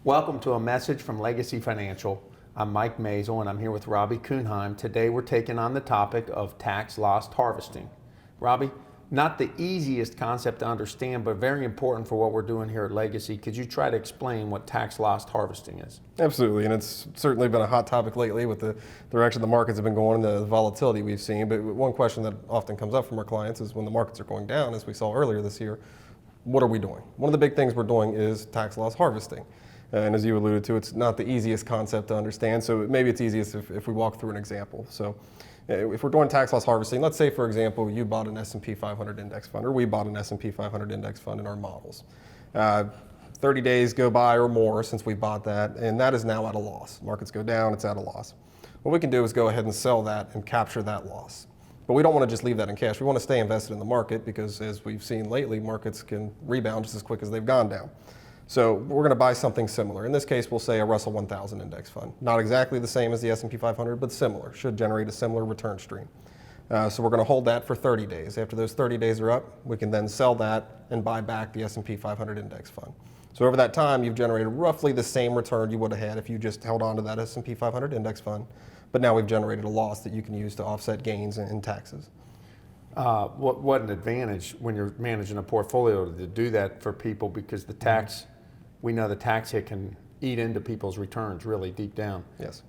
Welcome to a message from Legacy Financial. I'm Mike Mazel and I'm here with Robbie Kuhnheim. Today we're taking on the topic of tax loss harvesting. Robbie, not the easiest concept to understand, but very important for what we're doing here at Legacy. Could you try to explain what tax loss harvesting is? Absolutely, and it's certainly been a hot topic lately with the direction the markets have been going and the volatility we've seen. But one question that often comes up from our clients is when the markets are going down, as we saw earlier this year, what are we doing? One of the big things we're doing is tax loss harvesting. And as you alluded to, it's not the easiest concept to understand, so maybe it's easiest if we walk through an example. So if we're doing tax loss harvesting, let's say, for example, you bought an S&P 500 index fund, or we bought an S&P 500 index fund in our models. 30 days go by or more since we bought that, and that is now at a loss. Markets go down, it's at a loss. What we can do is go ahead and sell that and capture that loss. But we don't want to just leave that in cash. We want to stay invested in the market because, as we've seen lately, markets can rebound just as quick as they've gone down. So we're going to buy something similar. In this case, we'll say a Russell 1000 index fund. Not exactly the same as the S&P 500, but similar. Should generate a similar return stream. So we're going to hold that for 30 days. After those 30 days are up, we can then sell that and buy back the S&P 500 index fund. So over that time, you've generated roughly the same return you would have had if you just held on to that S&P 500 index fund. But now we've generated a loss that you can use to offset gains and taxes. What an advantage when you're managing a portfolio to do that for people, because the tax, we know the tax hit can eat into people's returns really deep down. Yes.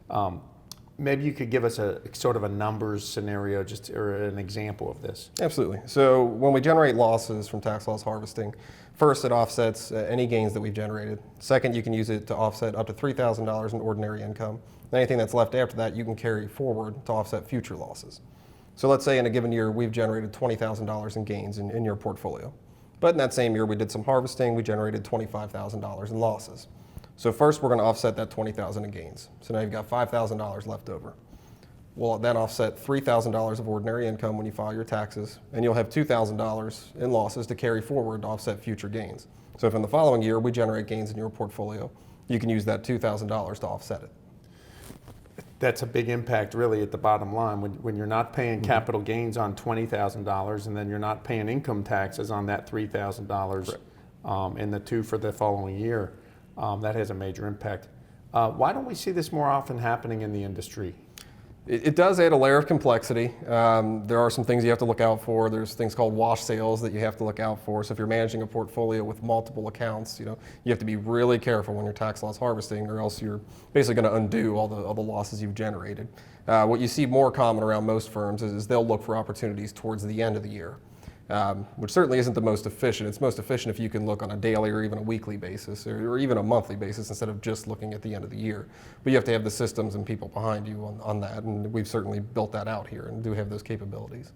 Maybe you could give us a sort of a numbers scenario, or an example of this. Absolutely. So when we generate losses from tax loss harvesting, first it offsets any gains that we've generated. Second, you can use it to offset up to $3,000 in ordinary income. Anything that's left after that, you can carry forward to offset future losses. So let's say in a given year, we've generated $20,000 in gains in your portfolio. But in that same year, we did some harvesting, we generated $25,000 in losses. So first, we're going to offset that $20,000 in gains. So now you've got $5,000 left over. We'll then offset $3,000 of ordinary income when you file your taxes, and you'll have $2,000 in losses to carry forward to offset future gains. So if in the following year we generate gains in your portfolio, you can use that $2,000 to offset it. That's a big impact really at the bottom line when you're not paying capital gains on $20,000 and then you're not paying income taxes on that $3,000 and the two for the following year. That has a major impact. Why don't we see this more often happening in the industry? It does add a layer of complexity. There are some things you have to look out for. There's things called wash sales that you have to look out for. So if you're managing a portfolio with multiple accounts, you have to be really careful when you're tax loss harvesting, or else you're basically going to undo all the losses you've generated. What you see more common around most firms is they'll look for opportunities towards the end of the year. Which certainly isn't the most efficient. It's most efficient if you can look on a daily or even a weekly basis, or even a monthly basis, instead of just looking at the end of the year. But you have to have the systems and people behind you on that, and we've certainly built that out here and do have those capabilities.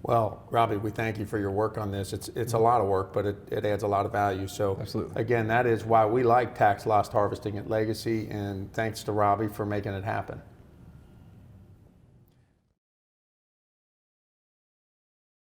Well, Robbie, we thank you for your work on this. It's a lot of work, but it adds a lot of value. So absolutely. Again, that is why we like tax loss harvesting at Legacy, and thanks to Robbie for making it happen.